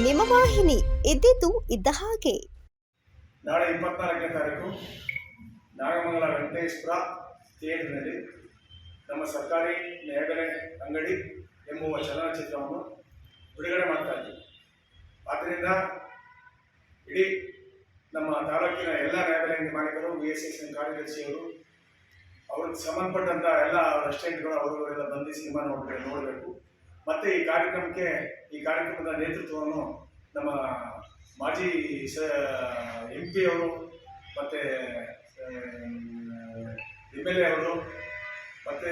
ನಿಮ್ಮ ವಾಹಿನಿ ಇದ್ದಿದ್ದು ಇದ್ದ ಹಾಗೆ. ನಾಳೆ 24ನೇ ತಾರೀಕು ನಾಗಮಂಗಲ ವೆಂಕಟೇಶ್ವರ ಥಿಯೇಟರ್ನಲ್ಲಿ ನಮ್ಮ ಸರ್ಕಾರಿ ನ್ಯಾಯಬೆಲೆ ಅಂಗಡಿ ಎಂಬುವ ಚಲನಚಿತ್ರವನ್ನು ಬಿಡುಗಡೆ ಮಾಡ್ತಾ ಇದ್ದೀವಿ. ಆದ್ದರಿಂದ ಇಡೀ ನಮ್ಮ ತಾಲೂಕಿನ ಎಲ್ಲ ನ್ಯಾಯಬೆಲೆ ಅಂಗಡಿ ಮಾಲೀಕರು, VSS ಕಾರ್ಯದರ್ಶಿಯವರು, ಅವ್ರಿಗೆ ಸಂಬಂಧಪಟ್ಟಂಥ ಎಲ್ಲ ರೆಸ್ಟೋರೆಂಟ್ಗಳು ಅವರುಗಳೆಲ್ಲ ಬಂದು ಸಿನಿಮಾ ನೋಡಬೇಕು. ಮತ್ತು ಈ ಕಾರ್ಯಕ್ರಮದ ನೇತೃತ್ವವನ್ನು ನಮ್ಮ ಮಾಜಿ MP ಅವರು ಮತ್ತು MLA ಅವರು ಮತ್ತು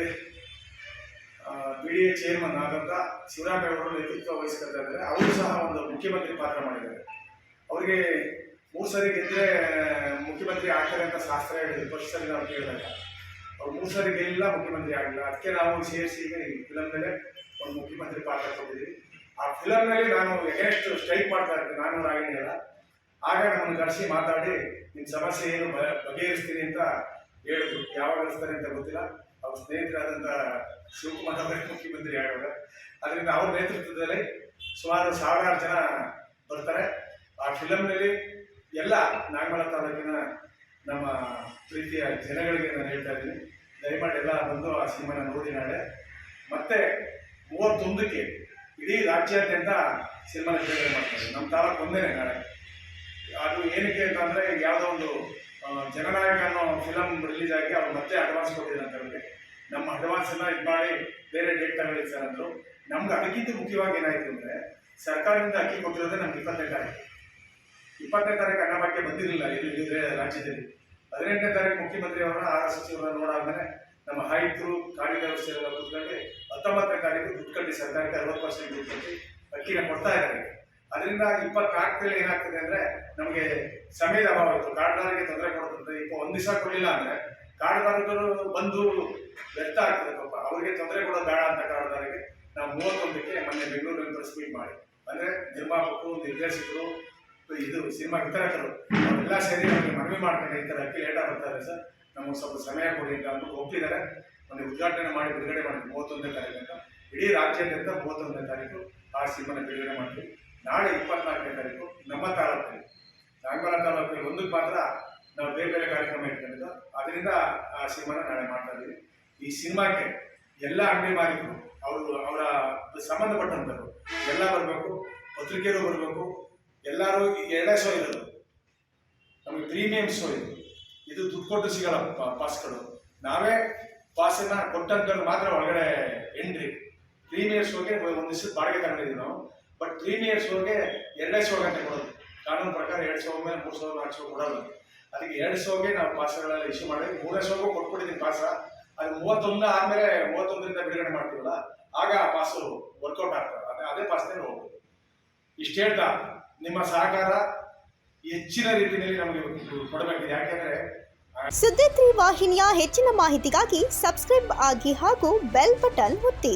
BDA ಚೇರ್ಮನ್ ಆದಂಥ ಶಿವರಾಮಯ್ಯ ಅವರು ನೇತೃತ್ವ ವಹಿಸ್ಕೊಳ್ತಾ ಇದ್ದಾರೆ. ಅವರು ಸಹ ಒಂದು ಮುಖ್ಯಮಂತ್ರಿ ಪಾತ್ರ ಮಾಡಿದ್ದಾರೆ. ಅವರಿಗೆ 3 ಸರಿ ಗೆದ್ದರೆ ಮುಖ್ಯಮಂತ್ರಿ ಆಗ್ತಾರೆ ಅಂತ ಶಾಸ್ತ್ರ ಹೇಳಿದ್ರು. ಫಸ್ಟ್ ಸರಿ ನಾವು ಕೇಳಿದಾಗ ಅವ್ರು 3 ಸರಿ ಗೆಲ್ಲ ಮುಖ್ಯಮಂತ್ರಿ ಆಗಲಿಲ್ಲ. ಅದಕ್ಕೆ ನಾವು ಸೇರಿಸಿ ಈ ಫಿಲಮ್ ಮೇಲೆ ಒಂದು ಮುಖ್ಯಮಂತ್ರಿ ಪಾತ್ರ ಕೊಟ್ಟಿದ್ದೀವಿ. ಆ ಫಿಲಮ್ನಲ್ಲಿ ನಾನು ಎಗೇನ್ಸ್ಟ್ ಸ್ಟ್ರೈಕ್ ಮಾಡ್ತಾ ಇರ್ತೀನಿ, ನಾನು ರಾಗಿಣಿ ಅಲ್ಲ. ಆಗ ನಮ್ಮನ್ನು ಕರೆಸಿ ಮಾತಾಡಿ ನಿಮ್ಮ ಸಮಸ್ಯೆ ಏನು ಬಗೆಹರಿಸ್ತೀನಿ ಅಂತ ಹೇಳಿದ್ರು. ಯಾವಾಗ ಹರಿಸ್ತಾರೆ ಅಂತ ಗೊತ್ತಿಲ್ಲ. ಅವ್ರ ಸ್ನೇಹಿತರಾದಂಥ ಶಿವಕುಮಾರ್ ಅವರೇ ಮುಖ್ಯಮಂತ್ರಿ ಆಗೋದು. ಅದರಿಂದ ಅವ್ರ ನೇತೃತ್ವದಲ್ಲಿ ಸುಮಾರು 1000 ಜನ ಬರ್ತಾರೆ. ಆ ಫಿಲಮ್ನಲ್ಲಿ ಎಲ್ಲ ನಾಗಮಂಗಲ ತಾಲೂಕಿನ ನಮ್ಮ ಪ್ರೀತಿಯ ಜನಗಳಿಗೆ ನಾನು ಹೇಳ್ತಾ ಇದ್ದೀನಿ, ದಯಮಾಡಿ ಎಲ್ಲ ಬಂದು ಆ ಸಿನಿಮಾನ ನೋಡಿ. ನಾಳೆ ಮತ್ತೆ 31ಕ್ಕೆ ಇಡೀ ರಾಜ್ಯಾದ್ಯಂತ ಸಿನಿಮಾನ ಬಿಡುಗಡೆ ಮಾಡ್ತಾರೆ. ನಮ್ಮ ತಾಲೂಕು ಒಂದೇ ನಾಳೆ. ಅದು ಏನಕ್ಕೆ ಅಂತಂದರೆ ಯಾವುದೋ ಒಂದು ಜನನಾಯಕ ಅನ್ನೋ ಫಿಲಮ್ ರಿಲೀಸ್ ಆಗಿ ಅವ್ರು ಮತ್ತೆ ಅಡ್ವಾನ್ಸ್ ಕೊಟ್ಟಿದ್ದಾರೆ ಅಂತ ಹೇಳಿ ನಮ್ಮ ಅಡ್ವಾನ್ಸನ್ನು ಇದು ಮಾಡಿ ಬೇರೆ ಡೇಟ್ ತಗೊಳ್ಳಿ ಸರ್ ಅಂದರು. ನಮ್ಗೆ ಅದಕ್ಕಿಂತ ಮುಖ್ಯವಾಗಿ ಏನಾಯಿತು ಅಂದರೆ ಸರ್ಕಾರದಿಂದ ಅಕ್ಕಿ ಕೊಟ್ಟಿರೋದೇ ನಮ್ಗೆ 20ನೇ ತಾರೀಕು. 20ನೇ ತಾರೀಕು ಅನ್ನಭಾಗ್ಯ ಬಂದಿರಲಿಲ್ಲ ಇಲ್ಲಿ ರಾಜ್ಯದಲ್ಲಿ. 18ನೇ ತಾರೀಕು ಮುಖ್ಯಮಂತ್ರಿ ಅವರ ಆಹಾರ ಸಚಿವರನ್ನ ನೋಡಾದ್ಮೇಲೆ ನಮ್ಮ ಆಯುಕ್ತರು ಕಾರ್ಯದರ್ಶಿಯೆಲ್ಲ ಕೂತ್ಕೊಂಡು 19ನೇ ತಾರೀಕು ದುಡ್ಡು ಕಟ್ಟಿ ಸರ್ಕಾರಕ್ಕೆ 60% ದುಡ್ಡು ಕಟ್ಟಿ ಅಕ್ಕಿನ ಕೊಡ್ತಾ ಇದ್ದಾರೆ. ಅದರಿಂದ 24ರಲ್ಲಿ ಏನಾಗ್ತದೆ ಅಂದರೆ ನಮಗೆ ಸಮಯದ ಅಭಾವ ಇತ್ತು. ಕಾರ್ಡ್ದಾರಿಗೆ ತೊಂದರೆ ಕೊಡುತ್ತೆ. ಈಗ ಒಂದು ದಿವಸ ಕೊಡಲಿಲ್ಲ ಅಂದರೆ ಕಾರ್ಡ್ದಾರರು ಬಂದು ವ್ಯರ್ಥ ಆಗ್ತದೆ. ಪಾಪ ಅವರಿಗೆ ತೊಂದರೆ ಕೊಡೋದು ಬೇಡ ಅಂತ ಕಾರ್ಡ್ದಾರಿಗೆ ನಾವು 31ಕ್ಕೆ ಮೊನ್ನೆ ಬೆಂಗಳೂರಲ್ಲಿ ಪ್ರೆಸ್ ಮೀಟ್ ಮಾಡಿ, ಅಂದರೆ ನಿರ್ಮಾಪಕರು, ನಿರ್ದೇಶಕರು, ಇದು ಸಿನಿಮಾ ವಿತರಕರು ಅವರೆಲ್ಲ ಸೇರಿ ನಮಗೆ ಮನವಿ ಮಾಡ್ಕೊಂಡು ಈ ಥರ ಅಕ್ಕಿ ಲೇಟಾಗಿ ಬರ್ತಾರೆ ಸರ್, ನಮಗೆ ಸ್ವಲ್ಪ ಸಮಯ ಕೊಡಿ ಅಂತ ಅಂದ್ಬಿಟ್ಟು ಒಪ್ಪಿದ್ದಾರೆ. ಮೊನ್ನೆ ಉದ್ಘಾಟನೆ ಮಾಡಿ ಬಿಡುಗಡೆ ಮಾಡಿದ್ವಿ 31ನೇ ತಾರೀಕು ಅಂತ. ಇಡೀ ರಾಜ್ಯಾದ್ಯಂತ 31ನೇ ತಾರೀಕು ಆ ಸಿನಿಮಾನ ಬಿಡುಗಡೆ ಮಾಡ್ತೀವಿ. ನಾಳೆ 24ನೇ ತಾರೀಕು ನಮ್ಮ ತಾಲೂಕಲ್ಲಿ ನಾಗಮಂಗಲ ತಾಲೂಕಲ್ಲಿ ಒಂದಕ್ಕೆ ಮಾತ್ರ ನಾವು ಬೇರೆ ಬೇರೆ ಕಾರ್ಯಕ್ರಮ ಇಟ್ಕೊಂಡಿದ್ದು. ಅದರಿಂದ ಆ ಸಿನಿಮಾನ ನಾಳೆ ಮಾಡ್ತಾ ಇದ್ದೀವಿ. ಈ ಸಿನಿಮಾಕ್ಕೆ ಎಲ್ಲ ಅಂಗಡಿ ಮಾಲೀಕರು ಅವರ ಸಂಬಂಧಪಟ್ಟಂಥವ್ರು ಎಲ್ಲ ಬರಬೇಕು, ಪತ್ರಿಕೆಯರು ಬರಬೇಕು. ಎಲ್ಲರೂ 2 ಶೋ ಇರೋದು, ನಮಗೆ ಪ್ರೀಮಿಯಂ ಶೋ ಇದು ದುಡ್ಡು ಕೊಟ್ಟು ಸಿಗಲ್ಲ ಪಾಸ್ಗಳು. ನಾವೇ ಪಾಸನ್ನು ಕೊಟ್ಟಂಥವ್ರು ಮಾತ್ರ ಒಳಗಡೆ ಎಂಟ್ರಿ. ಪ್ರೀಮಿಯರ್ ಶೋಗೆ ಒಂದು ದಿವಸದ ಬಾಡಿಗೆ ತಗೊಂಡಿದ್ದೀವಿ ನಾವು. ಬಟ್ ಪ್ರೀಮಿಯರ್ ಶೋಗೆ 2 ಶೋ ಗಂಟೆ ಕೊಡೋದು. ಕಾನೂನು ಪ್ರಕಾರ 2 ಶೋ ಮೇಲೆ 3 ಶೋ 4 ಶೋ ಕೊಡೋದು. ಅದಕ್ಕೆ 2 ಶೋಗೆ ನಾವು ಪಾಸ್ಗಳೆಲ್ಲ ಇಶ್ಯೂ ಮಾಡಿ 3ನೇ ಶೋಗೂ ಕೊಟ್ಬಿಟ್ಟಿದ್ದೀನಿ ಪಾಸ. ಅದು 31 ಆದಮೇಲೆ 31ರಿಂದ ಬಿಡುಗಡೆ ಮಾಡ್ತೀವಲ್ಲ, ಆಗ ಆ ಪಾಸು ವರ್ಕೌಟ್ ಆಗ್ತದೆ. ಅದೇ ಪಾಸ್ನಲ್ಲಿ ಹೋಗ್ಬೋದು. ಇಷ್ಟು ಹೇಳ್ತಾ ನಿಮ್ಮ ಸಹಕಾರ ಹೆಚ್ಚಿನ ರೀತಿಯಲ್ಲಿ ನಮಗೆ ಕೊಡಬೇಕಿದೆ. ಯಾಕೆಂದರೆ ಸುದ್ದಿ 3 ವಾಹಿನಿಯ ಹೆಚ್ಚಿನ ಮಾಹಿತಿಗಾಗಿ ಸಬ್ಸ್ಕ್ರೈಬ್ ಆಗಿ ಹಾಗೂ ಬೆಲ್ ಬಟನ್ ಒತ್ತಿ.